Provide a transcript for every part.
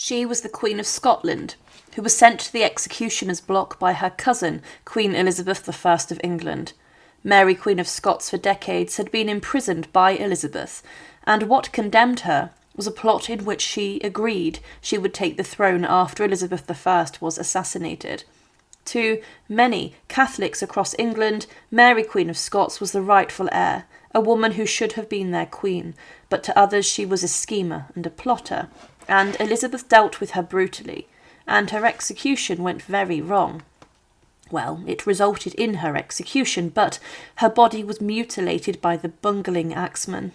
She was the Queen of Scotland, who was sent to the executioner's block by her cousin, Queen Elizabeth I of England. Mary Queen of Scots for decades had been imprisoned by Elizabeth, and what condemned her was a plot in which she agreed she would take the throne after Elizabeth I was assassinated. To many Catholics across England, Mary Queen of Scots was the rightful heir, a woman who should have been their queen, but to others she was a schemer and a plotter, and Elizabeth dealt with her brutally, and her execution went very wrong. Well, it resulted in her execution, but her body was mutilated by the bungling axeman.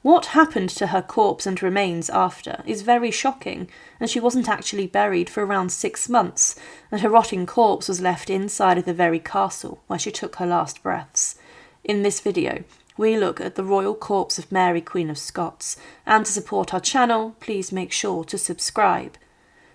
What happened to her corpse and remains after is very shocking, and she wasn't actually buried for around 6 months, and her rotting corpse was left inside of the very castle where she took her last breaths. In this video, we look at the royal corpse of Mary Queen of Scots, and to support our channel, please make sure to subscribe.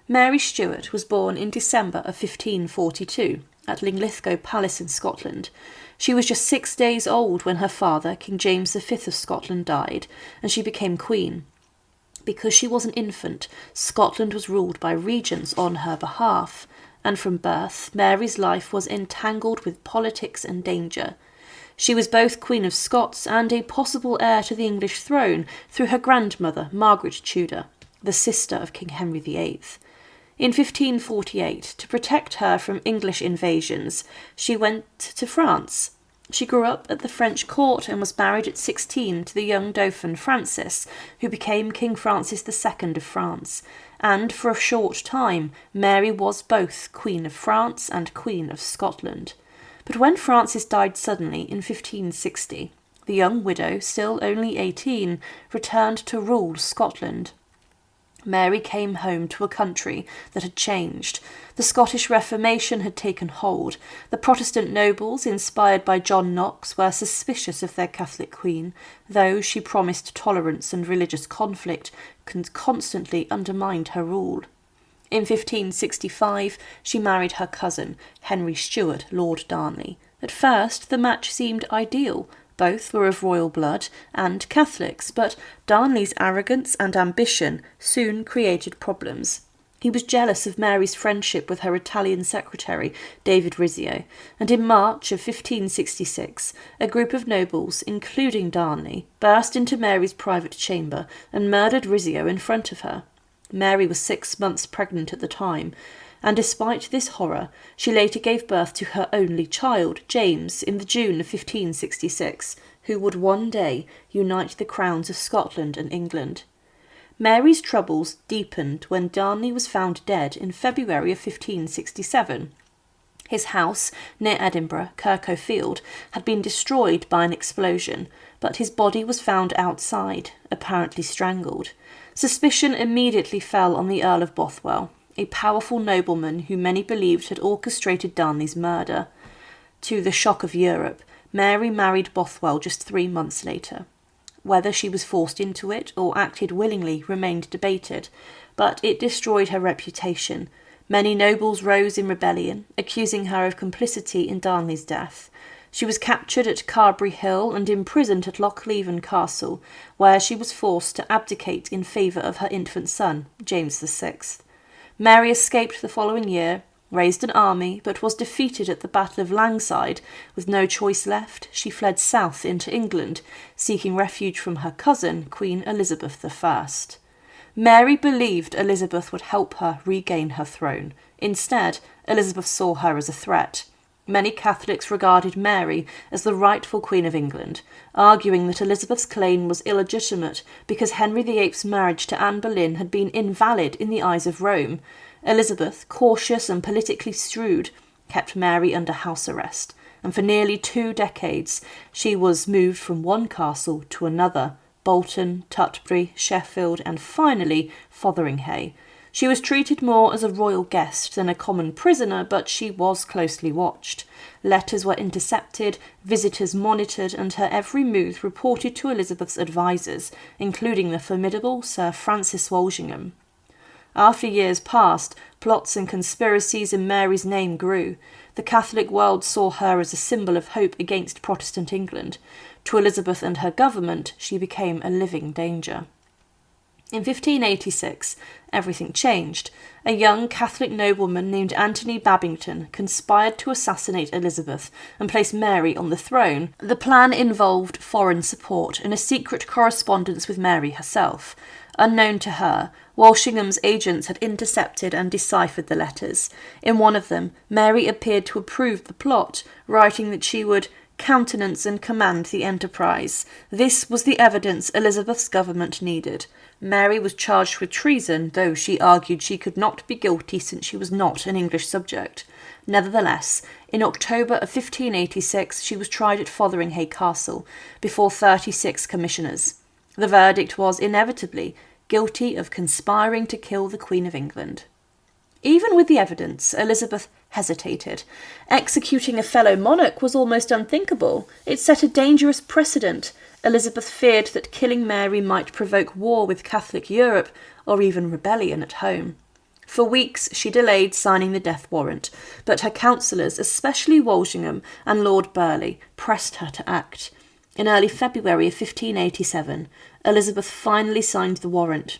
Mary Stuart was born in December of 1542 at Linlithgow Palace in Scotland. She was just 6 days old when her father, King James V of Scotland, died, and she became queen. Because she was an infant, Scotland was ruled by regents on her behalf, and from birth, Mary's life was entangled with politics and danger. She was both Queen of Scots and a possible heir to the English throne through her grandmother, Margaret Tudor, the sister of King Henry VIII. In 1548, to protect her from English invasions, she went to France. She grew up at the French court and was married at 16 to the young Dauphin Francis, who became King Francis II of France, and for a short time Mary was both Queen of France and Queen of Scotland. But when Francis died suddenly in 1560, the young widow, still only 18, returned to rule Scotland. Mary came home to a country that had changed. The Scottish Reformation had taken hold. The Protestant nobles, inspired by John Knox, were suspicious of their Catholic queen, though she promised tolerance and religious conflict constantly undermined her rule. In 1565, she married her cousin, Henry Stuart, Lord Darnley. At first, the match seemed ideal. Both were of royal blood and Catholics, but Darnley's arrogance and ambition soon created problems. He was jealous of Mary's friendship with her Italian secretary, David Rizzio, and in March of 1566, a group of nobles, including Darnley, burst into Mary's private chamber and murdered Rizzio in front of her. Mary was 6 months pregnant at the time, and despite this horror, she later gave birth to her only child, James, in the June of 1566, who would one day unite the crowns of Scotland and England. Mary's troubles deepened when Darnley was found dead in February of 1567. His house, near Edinburgh, Kirkhoe Field, had been destroyed by an explosion, but his body was found outside, apparently strangled. Suspicion immediately fell on the Earl of Bothwell, a powerful nobleman who many believed had orchestrated Darnley's murder. To the shock of Europe, Mary married Bothwell just 3 months later. Whether she was forced into it or acted willingly remained debated, but it destroyed her reputation. Many nobles rose in rebellion, accusing her of complicity in Darnley's death. She was captured at Carberry Hill and imprisoned at Lochleven Castle, where she was forced to abdicate in favour of her infant son, James VI. Mary escaped the following year, raised an army, but was defeated at the Battle of Langside. With no choice left, she fled south into England, seeking refuge from her cousin, Queen Elizabeth I. Mary believed Elizabeth would help her regain her throne. Instead, Elizabeth saw her as a threat. Many Catholics regarded Mary as the rightful Queen of England, arguing that Elizabeth's claim was illegitimate because Henry VIII's marriage to Anne Boleyn had been invalid in the eyes of Rome. Elizabeth, cautious and politically shrewd, kept Mary under house arrest, and for nearly 2 decades she was moved from one castle to another: Bolton, Tutbury, Sheffield, and finally Fotheringhay. She was treated more as a royal guest than a common prisoner, but she was closely watched. Letters were intercepted, visitors monitored, and her every move reported to Elizabeth's advisers, including the formidable Sir Francis Walsingham. After years passed, plots and conspiracies in Mary's name grew. The Catholic world saw her as a symbol of hope against Protestant England. To Elizabeth and her government, she became a living danger. In 1586, everything changed. A young Catholic nobleman named Anthony Babington conspired to assassinate Elizabeth and place Mary on the throne. The plan involved foreign support and a secret correspondence with Mary herself. Unknown to her, Walshingham's agents had intercepted and deciphered the letters. In one of them, Mary appeared to approve the plot, writing that she would countenance and command the enterprise. This was the evidence Elizabeth's government needed. Mary was charged with treason, though she argued she could not be guilty since she was not an English subject. Nevertheless, in October of 1586 she was tried at Fotheringhay Castle before 36 commissioners. The verdict was inevitably guilty of conspiring to kill the Queen of England. Even with the evidence, Elizabeth hesitated. Executing a fellow monarch was almost unthinkable. It set a dangerous precedent. Elizabeth feared that killing Mary might provoke war with Catholic Europe or even rebellion at home. For weeks she delayed signing the death warrant, but her counsellors, especially Walsingham and Lord Burleigh, pressed her to act. In early February of 1587, Elizabeth finally signed the warrant,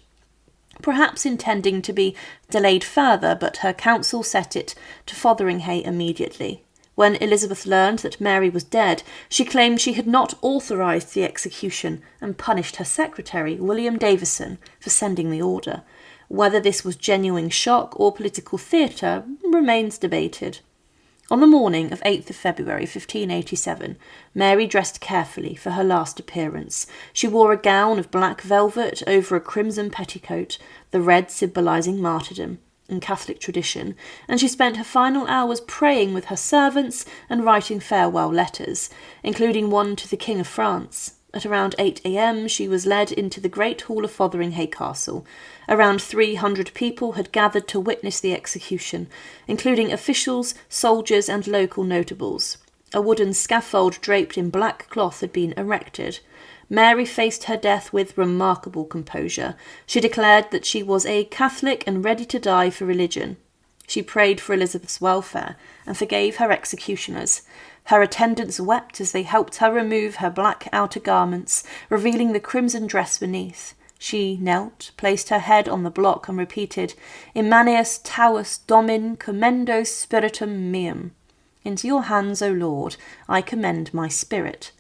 perhaps intending to be delayed further, but her council set it to Fotheringhay immediately. When Elizabeth learned that Mary was dead, she claimed she had not authorised the execution and punished her secretary, William Davison, for sending the order. Whether this was genuine shock or political theatre remains debated. On the morning of 8th of February 1587, Mary dressed carefully for her last appearance. She wore a gown of black velvet over a crimson petticoat, the red symbolising martyrdom in Catholic tradition, and she spent her final hours praying with her servants and writing farewell letters, including one to the King of France. At around 8 a.m. she was led into the great hall of Fotheringhay Castle. Around 300 people had gathered to witness the execution, including officials, soldiers and local notables. A wooden scaffold draped in black cloth had been erected. Mary faced her death with remarkable composure. She declared that she was a Catholic and ready to die for religion. She prayed for Elizabeth's welfare and forgave her executioners. Her attendants wept as they helped her remove her black outer garments, revealing the crimson dress beneath. She knelt, placed her head on the block, and repeated, Immanius Taus Domin commendo spiritum meum. Into your hands, O Lord, I commend my spirit.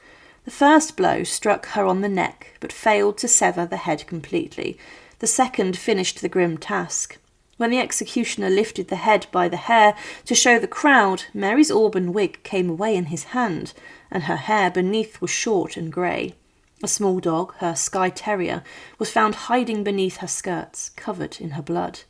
The first blow struck her on the neck, but failed to sever the head completely. The second finished the grim task. When the executioner lifted the head by the hair to show the crowd, Mary's auburn wig came away in his hand, and her hair beneath was short and grey. A small dog, her Skye Terrier, was found hiding beneath her skirts, covered in her blood.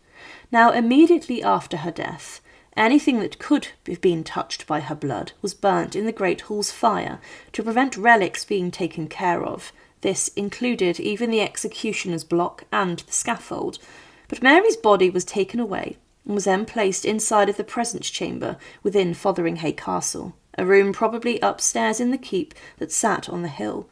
Now, immediately after her death, anything that could have been touched by her blood was burnt in the Great Hall's fire to prevent relics being taken care of. This included even the executioner's block and the scaffold. But Mary's body was taken away and was then placed inside of the presence chamber within Fotheringhay Castle, a room probably upstairs in the keep that sat on the hill.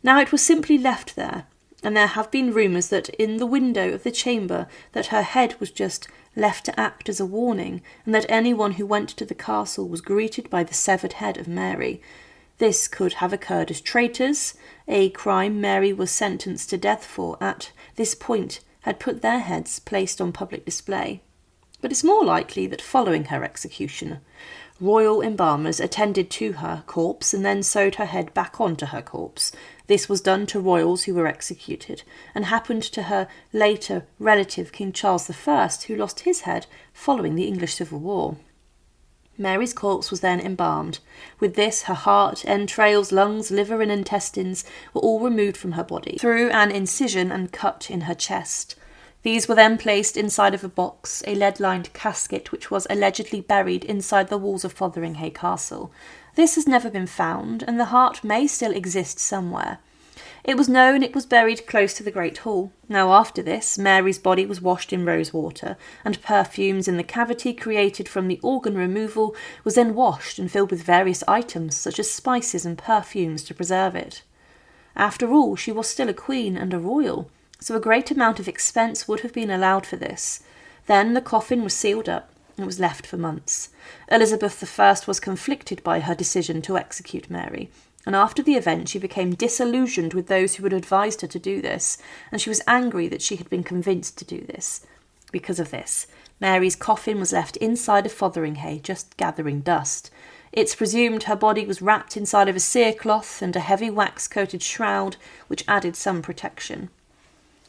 Now it was simply left there, and there have been rumours that in the window of the chamber that her head was just left to act as a warning, and that anyone who went to the castle was greeted by the severed head of Mary. This could have occurred as traitors, a crime Mary was sentenced to death for at this point had put their heads placed on public display. But it's more likely that following her execution, royal embalmers attended to her corpse and then sewed her head back onto her corpse. This was done to royals who were executed, and happened to her later relative King Charles I, who lost his head following the English Civil War. Mary's corpse was then embalmed. With this, her heart, entrails, lungs, liver and intestines were all removed from her body, through an incision and cut in her chest. These were then placed inside of a box, a lead-lined casket which was allegedly buried inside the walls of Fotheringhay Castle. This has never been found, and the heart may still exist somewhere. It was known it was buried close to the Great Hall. Now after this, Mary's body was washed in rose water, and perfumes in the cavity created from the organ removal was then washed and filled with various items such as spices and perfumes to preserve it. After all, she was still a queen and a royal, so a great amount of expense would have been allowed for this. Then the coffin was sealed up and was left for months. Elizabeth I was conflicted by her decision to execute Mary. and after the event she became disillusioned with those who had advised her to do this, and she was angry that she had been convinced to do this. Because of this, Mary's coffin was left inside of Fotheringhay, just gathering dust. It's presumed her body was wrapped inside of a cerecloth and a heavy wax-coated shroud, which added some protection.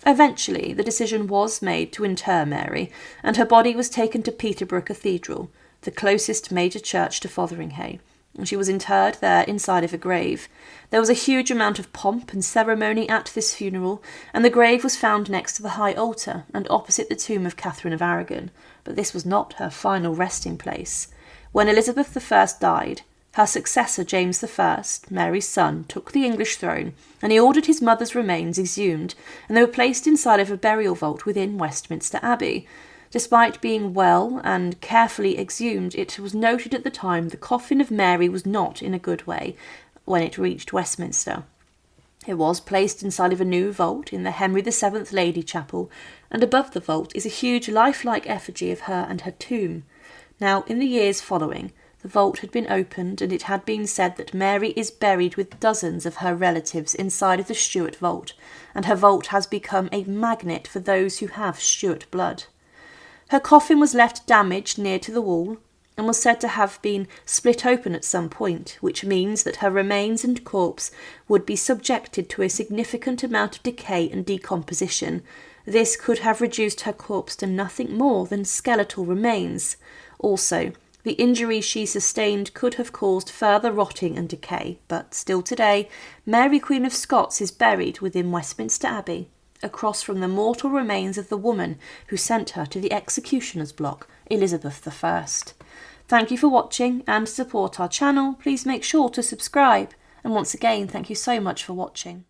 Eventually, the decision was made to inter Mary, and her body was taken to Peterborough Cathedral, the closest major church to Fotheringhay, and she was interred there inside of a grave. There was a huge amount of pomp and ceremony at this funeral, and the grave was found next to the high altar and opposite the tomb of Catherine of Aragon, but this was not her final resting place. When Elizabeth I died, her successor James I, Mary's son, took the English throne, and he ordered his mother's remains exhumed, and they were placed inside of a burial vault within Westminster Abbey. Despite being well and carefully exhumed, it was noted at the time the coffin of Mary was not in a good way when it reached Westminster. It was placed inside of a new vault in the Henry VII Lady Chapel, and above the vault is a huge lifelike effigy of her and her tomb. Now, in the years following, the vault had been opened, and it had been said that Mary is buried with dozens of her relatives inside of the Stuart vault, and her vault has become a magnet for those who have Stuart blood. Her coffin was left damaged near to the wall, and was said to have been split open at some point, which means that her remains and corpse would be subjected to a significant amount of decay and decomposition. This could have reduced her corpse to nothing more than skeletal remains. Also, the injuries she sustained could have caused further rotting and decay, but still today, Mary Queen of Scots is buried within Westminster Abbey, across from the mortal remains of the woman who sent her to the executioner's block, Elizabeth I. Thank you for watching, and to support our channel, please make sure to subscribe. And once again, thank you so much for watching.